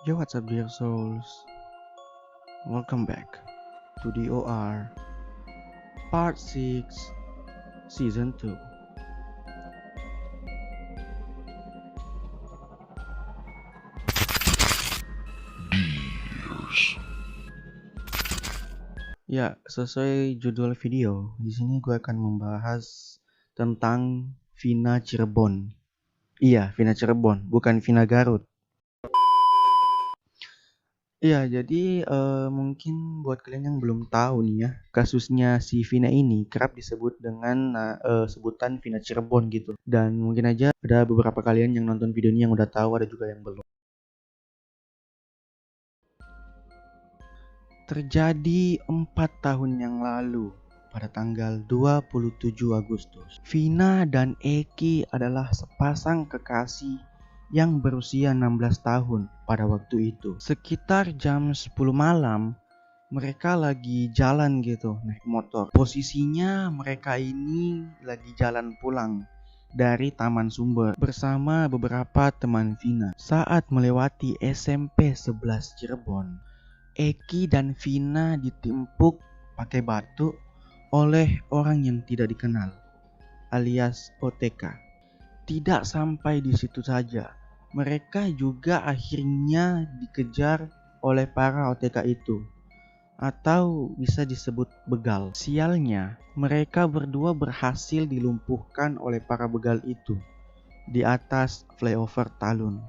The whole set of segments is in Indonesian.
Yo, what's up dear souls? Welcome back to the OR Part 6 Season 2. Ya, sesuai judul video, di sini gue akan membahas tentang Vina Cirebon. Iya, Vina Cirebon, bukan Vina Garut. Iya, jadi mungkin buat kalian yang belum tahu nih ya, kasusnya si Vina ini kerap disebut dengan sebutan Vina Cirebon gitu. Dan mungkin aja ada beberapa kalian yang nonton video ini yang udah tahu, ada juga yang belum. Terjadi 4 tahun yang lalu, pada tanggal 27 Agustus, Vina dan Eki adalah sepasang kekasih yang berusia 16 tahun pada waktu itu. Sekitar jam 10 malam, mereka lagi jalan gitu, naik motor. Posisinya mereka ini lagi jalan pulang dari Taman Sumber bersama beberapa teman Vina. Saat melewati SMP 11 Cirebon, Eki dan Vina ditimpuk pakai batu oleh orang yang tidak dikenal, alias OTK. Tidak sampai di situ saja, mereka juga akhirnya dikejar oleh para OTK itu, atau bisa disebut begal. Sialnya, mereka berdua berhasil dilumpuhkan oleh para begal itu di atas flyover Talun.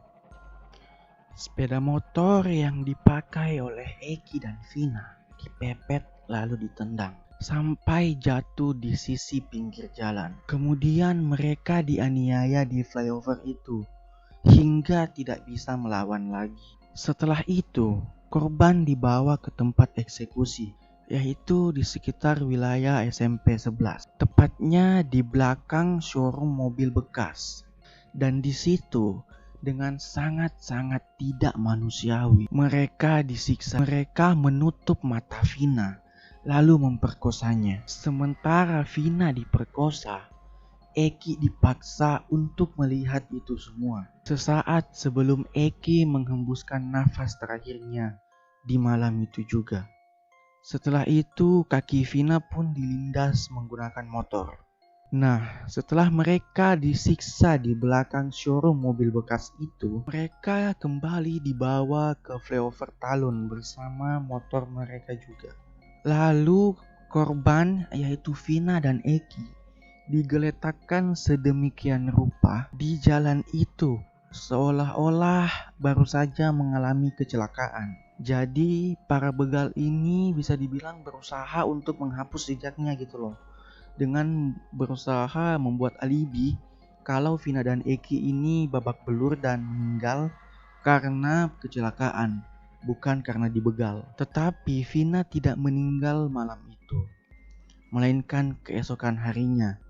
Sepeda motor yang dipakai oleh Eki dan Vina dipepet lalu ditendang sampai jatuh di sisi pinggir jalan. Kemudian mereka dianiaya di flyover itu hingga tidak bisa melawan lagi. Setelah itu, korban dibawa ke tempat eksekusi, yaitu di sekitar wilayah SMP 11, tepatnya di belakang showroom mobil bekas. Dan di situ, dengan sangat-sangat tidak manusiawi, mereka disiksa. Mereka menutup mata Vina lalu memperkosanya. Sementara Vina diperkosa, Eki dipaksa untuk melihat itu semua. Sesaat sebelum Eki menghembuskan nafas terakhirnya di malam itu juga. Setelah itu kaki Vina pun dilindas menggunakan motor. Nah, setelah mereka disiksa di belakang showroom mobil bekas itu, mereka kembali dibawa ke flyover Talun bersama motor mereka juga. Lalu korban, yaitu Vina dan Eki, digeletakkan sedemikian rupa di jalan itu, seolah-olah baru saja mengalami kecelakaan. Jadi para begal ini bisa dibilang berusaha untuk menghapus jejaknya gitu loh, dengan berusaha membuat alibi kalau Vina dan Eki ini babak belur dan meninggal karena kecelakaan, bukan karena dibegal. Tetapi Vina tidak meninggal malam itu, melainkan keesokan harinya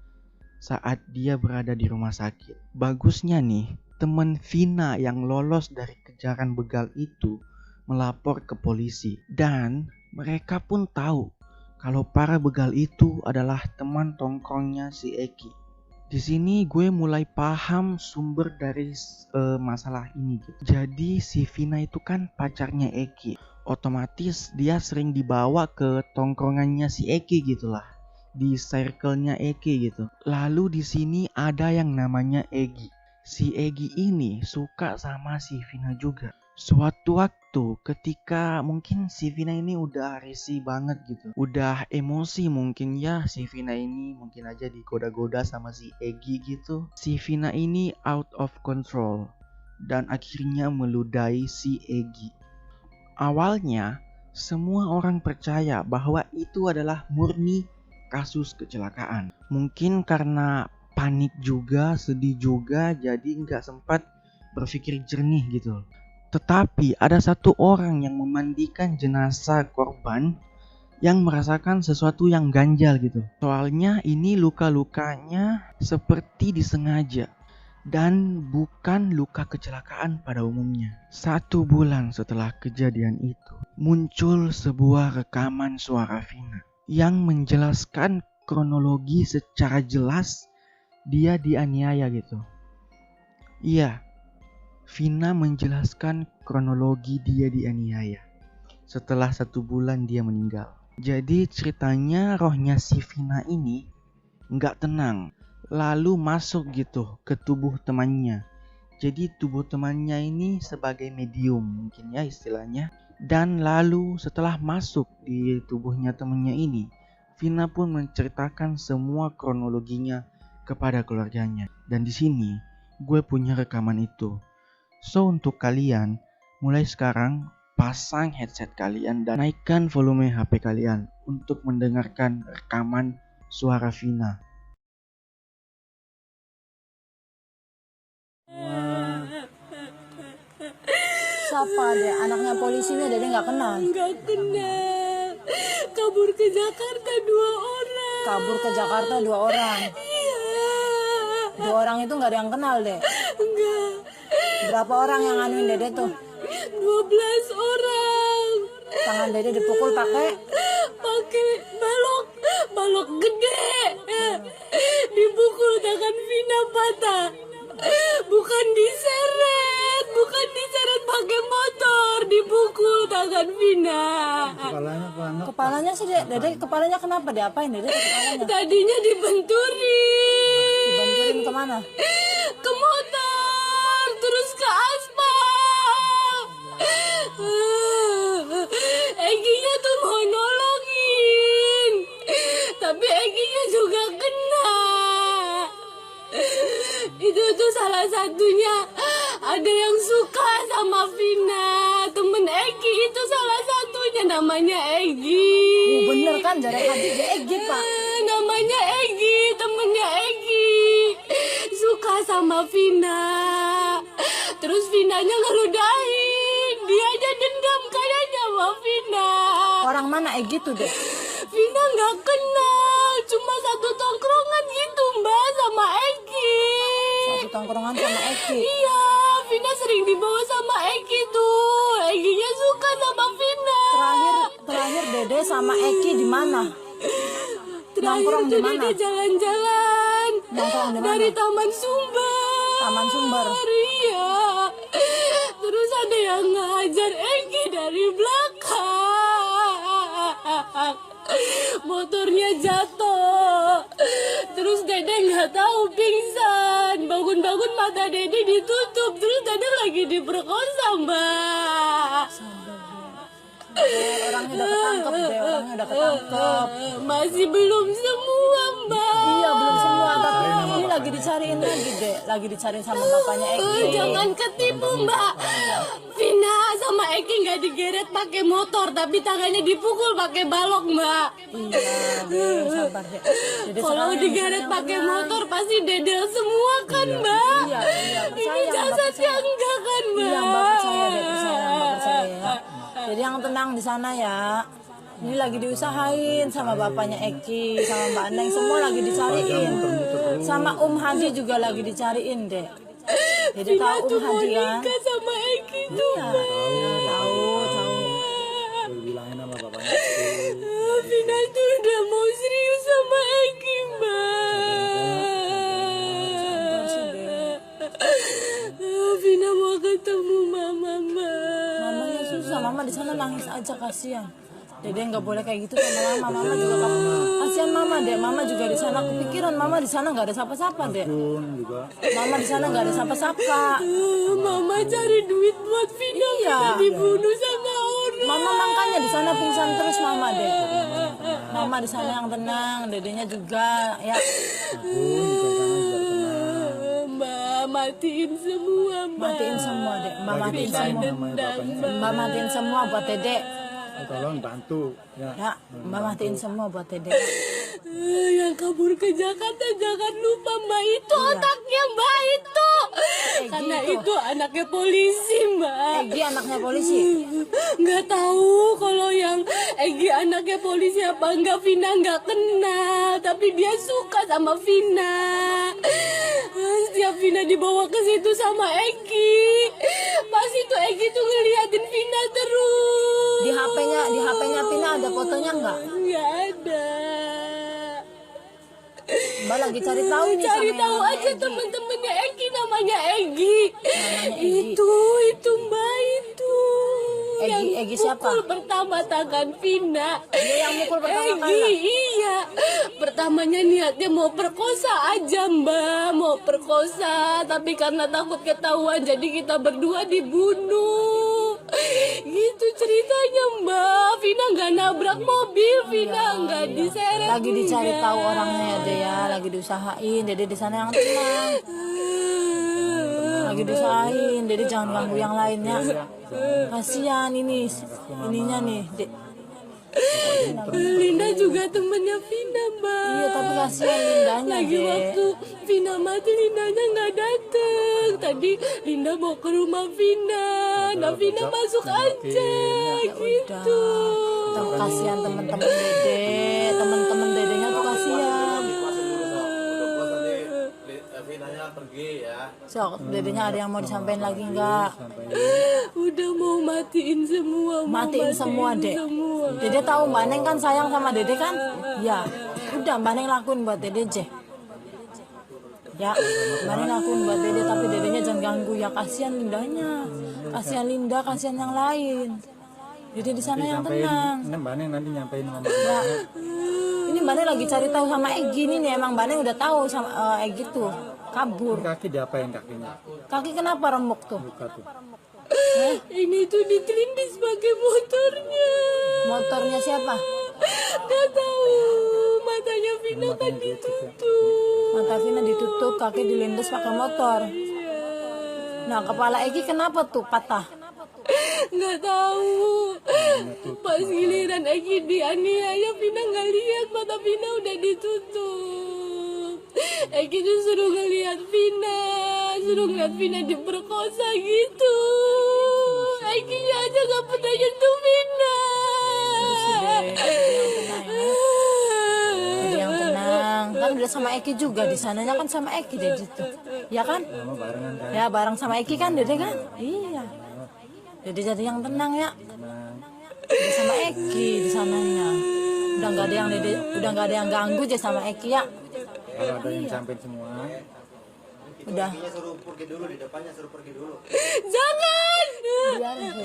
saat dia berada di rumah sakit. Bagusnya nih, teman Vina yang lolos dari kejaran begal itu melapor ke polisi, dan mereka pun tahu kalau para begal itu adalah teman tongkrongnya si Eki. Di sini gue mulai paham sumber dari masalah ini gitu. Jadi si Vina itu kan pacarnya Eki, otomatis dia sering dibawa ke tongkrongannya si Eki gitulah, di circle-nya Eki gitu. Lalu di sini ada yang namanya Egi. Si Egi ini suka sama si Vina juga. Suatu waktu ketika mungkin si Vina ini udah risih banget gitu, udah emosi mungkin ya, si Vina ini mungkin aja digoda-goda sama si Egi gitu. Si Vina ini out of control dan akhirnya meludahi si Egi. Awalnya semua orang percaya bahwa itu adalah murni kasus kecelakaan. Mungkin karena panik juga, sedih juga, jadi nggak sempat berpikir jernih gitu. Tetapi ada satu orang yang memandikan jenazah korban yang merasakan sesuatu yang ganjal gitu. Soalnya ini luka-lukanya seperti disengaja dan bukan luka kecelakaan pada umumnya. 1 bulan setelah kejadian itu, muncul sebuah rekaman suara Vina yang menjelaskan kronologi secara jelas dia dianiaya gitu. Iya, Vina menjelaskan kronologi dia dianiaya. Setelah 1 bulan dia meninggal. Jadi ceritanya rohnya si Vina ini nggak tenang, lalu masuk gitu ke tubuh temannya. Jadi tubuh temannya ini sebagai medium mungkin ya istilahnya. Dan lalu setelah masuk di tubuhnya temannya ini, Vina pun menceritakan semua kronologinya kepada keluarganya. Dan di sini gue punya rekaman itu. So untuk kalian, mulai sekarang pasang headset kalian dan naikkan volume HP kalian untuk mendengarkan rekaman suara Vina. Siapa deh? Anaknya polisinya Dede nggak kenal. Nggak kenal. Kabur ke Jakarta 2 orang. Kabur ke Jakarta 2 orang. Iya. 2 orang itu nggak ada yang kenal deh. Enggak. Berapa orang yang nganuin Dede tuh? 12 orang. Tangan Dede dipukul pakai balok gede. Dipukul tangan Vina patah. Bukan diseret pakai motor, dipukul tangan Vina. kepalanya sih Dede. Kepalanya kenapa? Diapain Dede ke kepalanya? Tadinya dibenturin. Dibantuin kemana? Ke motor, terus ke aspal. Eginya tuh mau nolongin, tapi Eginya juga kena. Itu tuh salah satunya ada yang suka sama Vina. Temen Egi itu salah satunya, namanya Egi. Bener kan jarak hati dia Egi pak. Namanya Egi, temennya Egi. Suka sama Vina. Terus Vinanya ngeludahin. Dia aja dendam kayaknya sama Vina. Orang mana Egi tuh deh? Vina nggak kenal, cuma satu tongkrongan gitu mbak sama Egi. Satu tongkrongan sama Egi. Iya, Vina sering dibawa sama Egi tuh. Eginya suka sama Vina. Terakhir Dede sama Egi di mana? Terakhir Nongkrong tuh di mana? dia jalan-jalan Nongkrong di mana? dari Taman Sumber. Taman Sumber. Iya. Terus ada yang ngajar Egi dari belakang. Motornya jatuh. Terus Dede nggak tahu pingsan. Bangun-bangun mata Dede ditutup. Terus Dede lagi diperkosa mbak. Orangnya udah ketangkep deh. Orangnya udah ketangkep. Masih belum semua mbak. Iya belum semua, tapi ini lagi dicariin lagi deh. Lagi dicariin sama bapaknya Egi. Jangan ketipu mbak. Vina sama Eki nggak digeret pakai motor, tapi tangannya dipukul pakai balok mbak. Iya, deh, sabar deh. Dede Kalau sekarang digeret yang pakai tenang. motor pasti dedel semua kan mbak. Iya, Ini percaya, jasadnya enggak kan mbak. Iya, Mbak percaya deh, Mbak percaya ya. Jadi yang tenang di sana ya. Ini lagi diusahain sama bapaknya Eki, sama Mbak Andeng, semua lagi dicariin. Sama Hadi juga lagi dicariin deh. Jadi Vina tahu tuh mau Hadi kan? nikah sama Eki tuh Iya, mbak. tahu. Bilangin sama bapaknya. Vina tuh udah mau serius sama Eki mbak. Vina mau ketemu mama mbak. Mamanya susah, mama di sana nangis aja kasihan. Dede nggak boleh kayak gitu sama mama juga kasihan mama deh. Mama juga di sana kepikiran, mama di sana nggak ada siapa-siapa deh. Pun juga. Mama di sana nggak ada siapa-siapa. Mama cari duit buat Vina. Iya. Vina dibunuh sama orang. Mama makanya di sana pingsan terus mama deh. Mama di sana yang tenang, dedenya juga ya. Mbak matiin semua mbak. Matiin semua deh, Mbak matiin Vina semua. dendam mbak. Mbak matiin semua buat Dede. Tolong bantu ya. Ya, Mbak matiin semua buat Dede. Yang kabur ke Jakarta jangan lupa mbak, itu otaknya mbak itu. Karena itu. itu anaknya polisi mbak. Egi anaknya polisi. Nggak tahu kalau yang Egi anaknya polisi apa enggak. Vina nggak kenal, tapi dia suka sama Vina. Setiap Vina dibawa ke situ sama Egi, pas itu Egi tuh ngeliatin Vina terus. Di HP-nya Vina ada fotonya nggak? Nggak ada. Mbak lagi cari tahu nih Cari sama tahu yang aja Egi. temen-temennya Egi, namanya Egi. Namanya Egi. Itu siapa? pukul pertama tangan Vina. Dia yang mukul pertama kali. Iya. Pertamanya niatnya mau perkosa aja, Mbak. Mau perkosa, tapi karena takut ketahuan jadi kita berdua dibunuh. Gitu ceritanya, Mbak. Vina nggak nabrak mobil, Vina nggak diseret. Lagi dicari enggak. tahu orangnya ya Dede ya, lagi diusahain. Dede di sana yang tenang. Lagi diusahain, Dede jangan ganggu yang lainnya. Kasihan ininya nih, Dek. Linda juga temennya Vina, Mbak. Iya, tapi kasihan Lindanya, Lagi Dek. waktu Vina mati, Lindanya nggak dateng. Tadi Linda mau ke rumah Vina. Nah, Vina masuk aja, gitu. Tuh, kasihan teman-teman Dede, teman-teman Dedenya tuh kasihan. So, Dedenya ada yang mau disampaikan lagi nggak? Udah mau matiin semua, mau Matiin semua, Dek. semua. Dede tahu Mbak Neng kan sayang sama Dede kan? Ya, udah Mbak Neng lakuin buat Dede aja. Ya, Mbak Neng lakuin buat Dede, tapi Dedenya jangan ganggu ya, kasihan Lindanya. Kasihan Linda, kasihan yang lain. Dede di sana yang tenang. Ini Mbak Neng nanti nyampein sama Ya. Ini Mbak Neng lagi cari tahu sama Egi nih, emang Mbak Neng udah tahu sama Egi tuh kabur. kaki diapain kakinya? Kaki kenapa remuk tuh? Luka tuh. Ini tuh ditelindis pakai motornya. Motornya siapa? Gak tahu. Matanya Vina kan ditutup. Mata Vina ditutup, kaki dilindas pakai motor. Nah, kepala Egi kenapa tuh patah? Nggak tahu. Pas giliran Egi dianiaya, Vina nggak lihat, mata Vina udah ditutup. Egi tuh suruh ngeliat Vina, suruh ngeliat Vina diperkosa gitu. Egi aja nggak pernah nyentuh Vina. Jadi yang tenang, kan udah sama Eki juga di sananya kan sama Eki deh gitu, ya kan? Sama barengan kan. Ya bareng sama Eki kan Dede kan? Iya. Dede jadi yang tenang ya. Dede sama Eki di sananya. Udah nggak ada yang Dede, udah nggak ada yang ganggu aja sama Eki ya. Kalau ada yang sampein semua, Udah. Suruh pergi dulu, di depannya suruh pergi dulu. Jangan. Biarin Bu.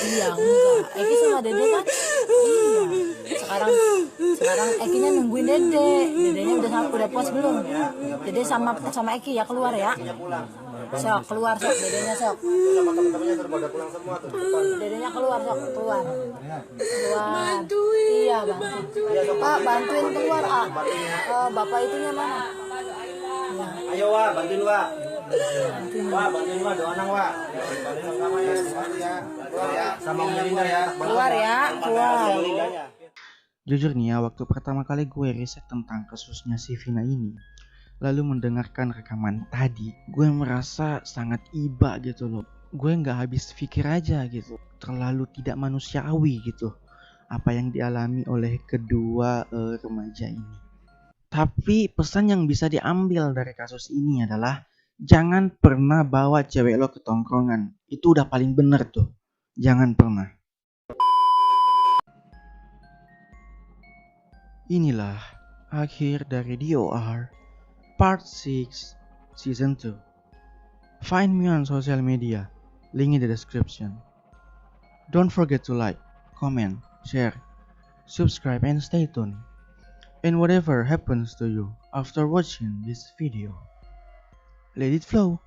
Iya enggak. Eki sama Dede kan? Iya. Sekarang Ekinya nungguin Dede. Dedenya udah puas belum? Dede sama Eki ya keluar ya. Sok keluar sok dedenya sok. Sama teman-temannya suruh pada pulang semua tuh. Dedenya keluar sok keluar. Keluar. Bantuin. Iya bantu. Pak bantuin keluar ah. Bapak itunya mana? Ayo Wak, bantuin Wak. Wak, bantuin Wak, doa nang Wak. Bantuin sama ya, semuanya ya. Keluar ya, sama Om Linda ya. Keluar ya, keluar. Om Lindanya. Jujur nih ya, waktu pertama kali gue riset tentang kasusnya si Vina ini, lalu mendengarkan rekaman tadi, gue merasa sangat iba gitu loh. Gue nggak habis pikir aja gitu, terlalu tidak manusiawi gitu apa yang dialami oleh kedua remaja ini. Tapi pesan yang bisa diambil dari kasus ini adalah jangan pernah bawa cewek lo ke tongkrongan. Itu udah paling bener tuh. Jangan pernah. Inilah akhir dari DOR Part 6 Season 2. Find me on social media, link in the description. Don't forget to like, comment, share, subscribe and stay tuned. And whatever happens to you after watching this video, let it flow.